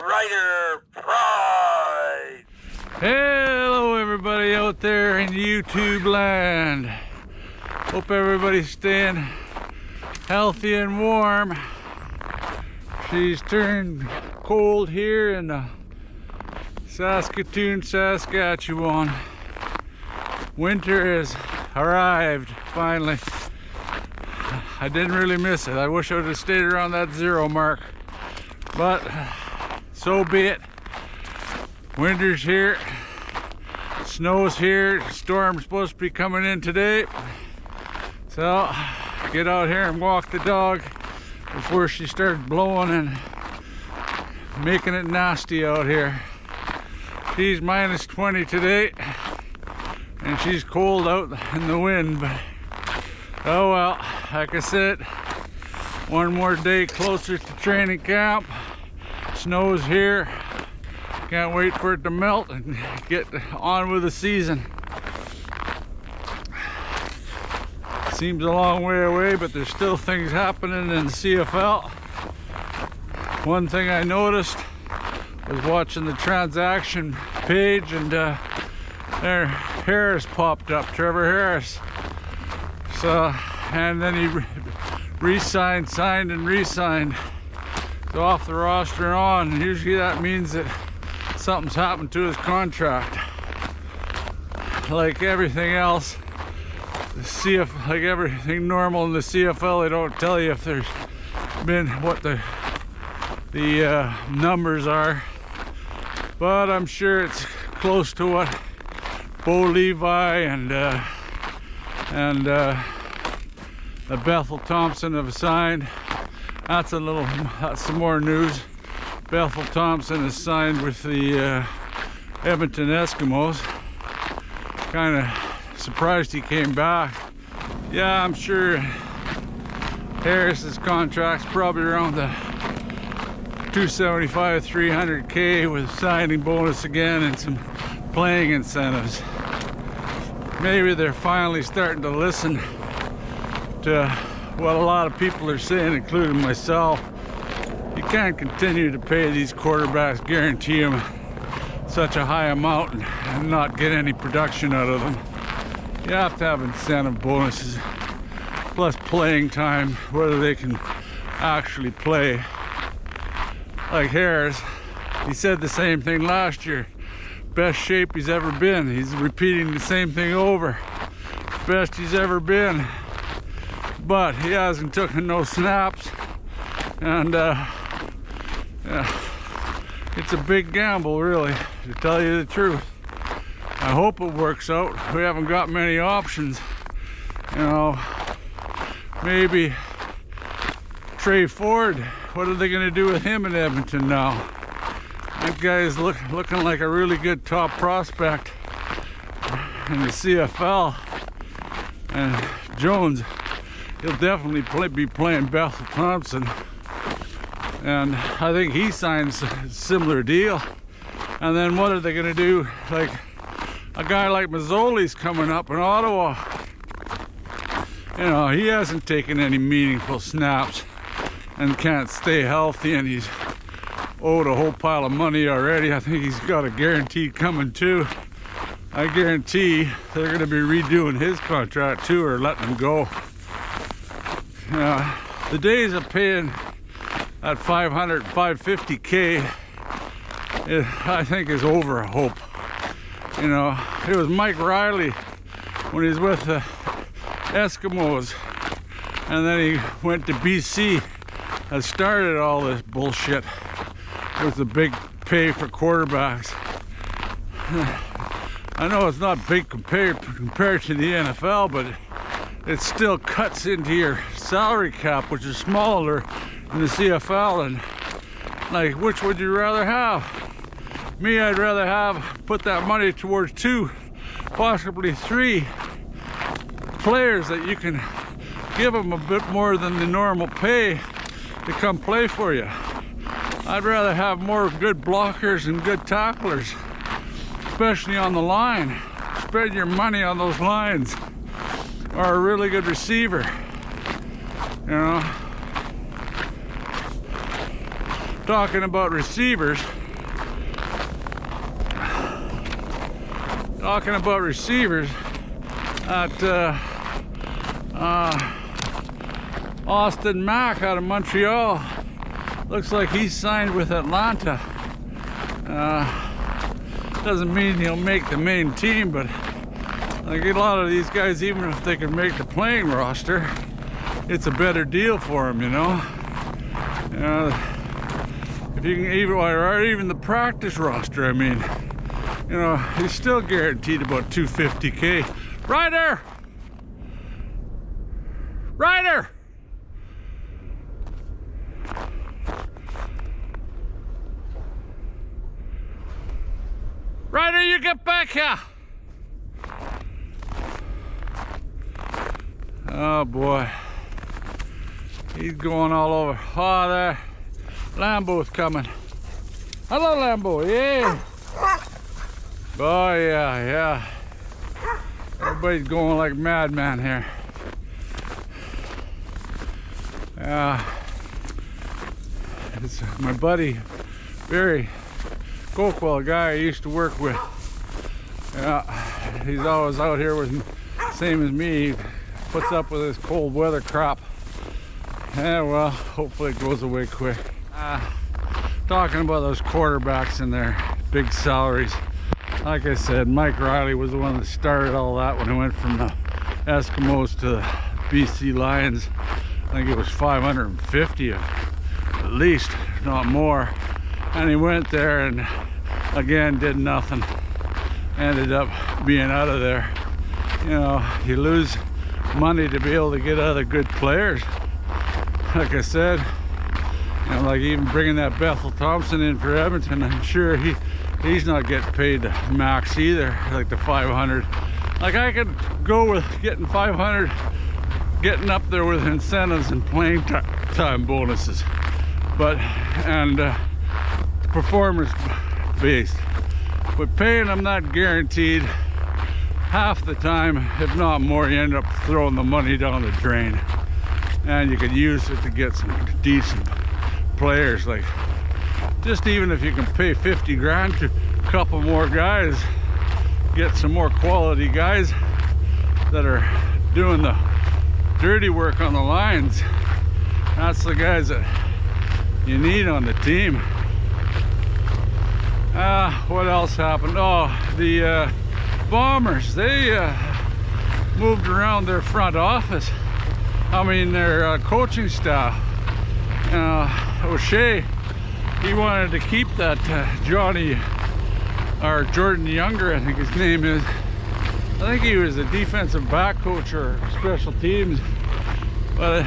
Rider Pride! Hello everybody out there in YouTube land. Hope everybody's staying healthy and warm. She's turned cold here in Saskatchewan. Winter has arrived finally. I didn't really miss it. I wish I would have stayed around that 0 mark, but so be it. Winter's here, snow's here, storm's supposed to be coming in today. So get out here and walk the dog before she starts blowing and making it nasty out here. She's minus 20 today and she's cold out in the wind, but oh well, like I said, one more day closer to training camp. Snow's here. Can't wait for it to melt and get on with the season. Seems a long way away, but there's still things happening in the CFL. One thing I noticed was watching the transaction page, and there Harris popped up, Trevor Harris. So, and then he re-signed, signed and re-signed. So off the roster and on, and usually that means that something's happened to his contract. Like everything else, like everything normal in the CFL, they don't tell you if there's been what the numbers are, but I'm sure it's close to what Bo Levi and Bethel Thompson have signed. That's some more news. Bethel Thompson is signed with the Edmonton Eskimos. Kind of surprised he came back. Yeah, I'm sure Harris's contract's probably around the 275, 300K with signing bonus again and some playing incentives. Maybe they're finally starting to listen to what a lot of people are saying, including myself. You can't continue to pay these quarterbacks, guarantee them such a high amount and not get any production out of them. You have to have incentive bonuses, plus playing time, whether they can actually play. Like Harris, he said the same thing last year. Best shape he's ever been. He's repeating the same thing over. Best he's ever been. But he hasn't taken no snaps, and yeah, it's a big gamble, really, to tell you the truth. I hope it works out. We haven't got many options, you know. Maybe Trey Ford. What are they going to do with him in Edmonton now? That guy is looking like a really good top prospect in the CFL. And Jones, he'll definitely be playing Bethel Thompson, and I think he signs a similar deal. And then what are they going to do? Like a guy like Mazzoli's coming up in Ottawa. You know, he hasn't taken any meaningful snaps and can't stay healthy, and he's owed a whole pile of money already. I think he's got a guaranteed coming too. I guarantee they're going to be redoing his contract too, or letting him go. The days of paying at 500, 550K, I think is over, I hope. You know, it was Mike Riley when he was with the Eskimos, and then he went to BC and started all this bullshit with the big pay for quarterbacks. I know it's not big compared to the NFL, but it still cuts into your salary cap, which is smaller in the CFL. And like, which would you rather have? Me, I'd rather put that money towards 2, possibly 3 players that you can give them a bit more than the normal pay to come play for you. I'd rather have more good blockers and good tacklers, especially on the line. Spread your money on those lines, or a really good receiver. You know, talking about receivers. At Austin Mack out of Montreal. Looks like he's signed with Atlanta. Doesn't mean he'll make the main team, but like a lot of these guys, even if they can make the playing roster, it's a better deal for them, you know. If you can even the practice roster, I mean, you know, he's still guaranteed about $250K. Ryder! Ryder! Ryder, you get back here! Oh boy. He's going all over. Oh, there. Lambo's coming. Hello, Lambo. Yeah. Oh, yeah. Everybody's going like madman here. It's my buddy, Barry Coquel, a guy I used to work with. He's always out here with me, same as me. He puts up with this cold weather crap. Yeah, well, hopefully it goes away quick. Talking about those quarterbacks and their big salaries. Like I said, Mike Riley was the one that started all that when he went from the Eskimos to the BC Lions. I think it was 550 at least, if not more. And he went there and again did nothing. Ended up being out of there. You know, you lose money to be able to get other good players. Like I said, you know, like even bringing that Bethel Thompson in for Edmonton, I'm sure he's not getting paid the max either, like the 500. Like I could go with getting 500, getting up there with incentives and playing time bonuses, but performance based. But paying them not guaranteed. Half the time, if not more, you end up throwing the money down the drain, and you could use it to get some decent players. Like, just even if you can pay 50 grand to a couple more guys, get some more quality guys that are doing the dirty work on the lines. That's the guys that you need on the team. What else happened? Oh, the Bombers, they moved around their front office. I mean, their coaching staff. O'Shea, he wanted to keep that Johnny, or Jordan Younger, I think his name is. I think he was a defensive back coach or special teams, but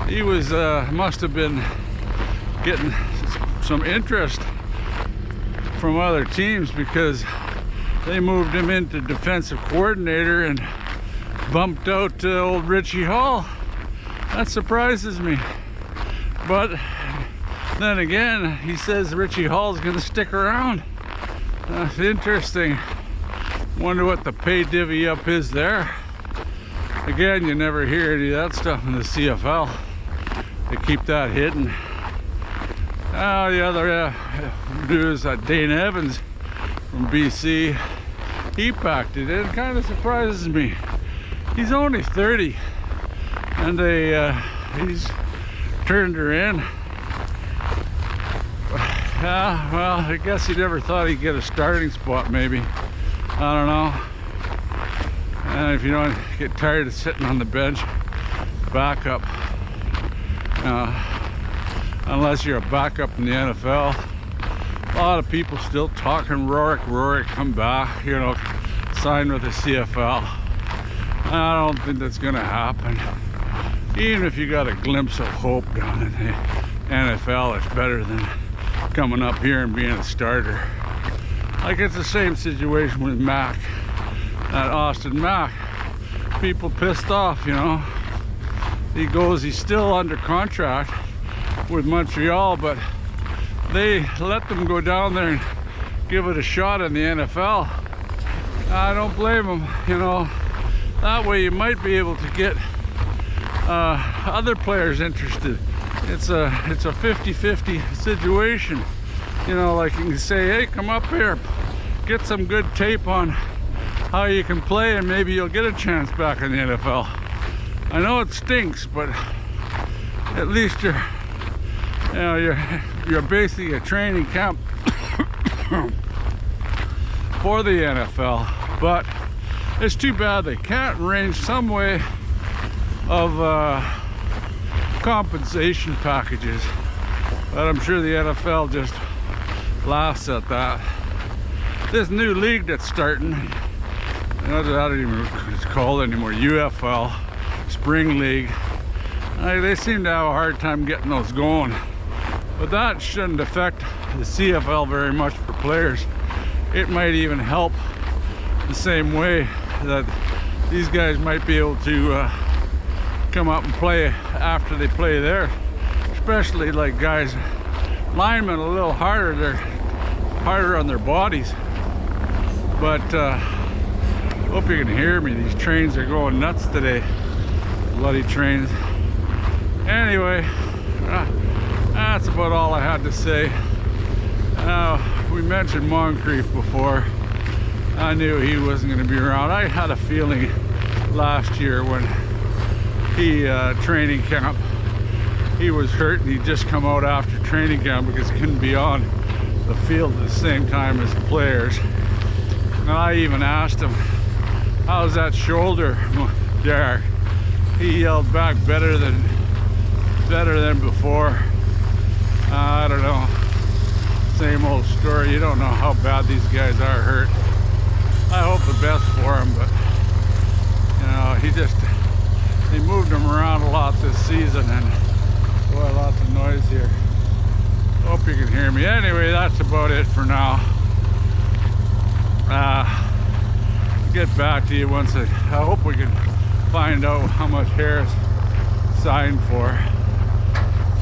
he was must have been getting some interest from other teams, because they moved him into defensive coordinator and bumped out old Richie Hall. That surprises me. But then again, he says Richie Hall's gonna stick around. That's interesting. Wonder what the pay divvy up is there. Again, you never hear any of that stuff in the CFL. They keep that hidden. The other news, Dane Evans from BC, he packed it in. It kind of surprises me. He's only 30, and he's turned her in. Well, I guess he never thought he'd get a starting spot, maybe. I don't know. And if you don't get tired of sitting on the bench, backup. Unless you're a backup in the NFL. A lot of people still talking Rourke, come back, you know, sign with the CFL. I don't think that's gonna happen. Even if you got a glimpse of hope down in the NFL, it's better than coming up here and being a starter. Like, it's the same situation with Mack, at Austin Mack. People pissed off, you know. He's still under contract with Montreal, but they let them go down there and give it a shot in the NFL. I don't blame them, you know. That way you might be able to get other players interested it's a 50-50 situation. You know, like you can say, hey, come up here, get some good tape on how you can play, and maybe you'll get a chance back in the NFL. I know it stinks, but at least you're basically a training camp for the NFL. But it's too bad they can't arrange some way of compensation packages. But I'm sure the NFL just laughs at that. This new league that's starting, I don't even know what it's called anymore, UFL, Spring League. They seem to have a hard time getting those going. But that shouldn't affect the CFL very much for players. It might even help the same way that these guys might be able to come up and play after they play there. Especially like guys, linemen a little harder, they're harder on their bodies. But hope you can hear me. These trains are going nuts today. Bloody trains. Anyway, that's about all I had to say. We mentioned Moncrief before. I knew he wasn't going to be around. I had a feeling last year when he training camp, he was hurt and he'd just come out after training camp because he couldn't be on the field at the same time as the players. And I even asked him, how's that shoulder, Derek? He yelled back better than before. I don't know, same old story. You don't know how bad these guys are hurt. I hope the best for him, but you know, they moved him around a lot this season, and boy, lots of noise here. Hope you can hear me. Anyway, that's about it for now. I'll get back to you once I hope we can find out how much Harris signed for.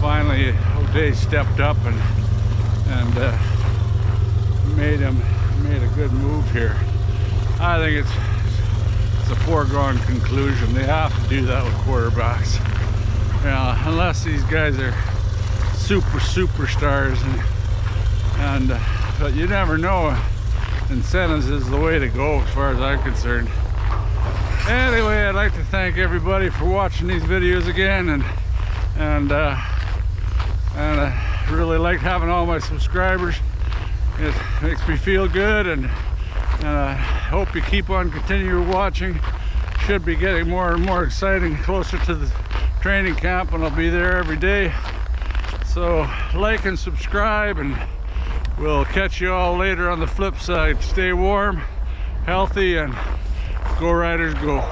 Finally, O'Day stepped up and made a good move here. I think it's a foregone conclusion. They have to do that with quarterbacks. You know, unless these guys are superstars, but you never know. Incentives is the way to go as far as I'm concerned. Anyway, I'd like to thank everybody for watching these videos again, and I really like having all my subscribers. It makes me feel good, and I hope you keep on continuing watching. Should be getting more and more exciting closer to the training camp, and I'll be there every day. So like and subscribe, and we'll catch you all later on the flip side. Stay warm, healthy, and go Riders go.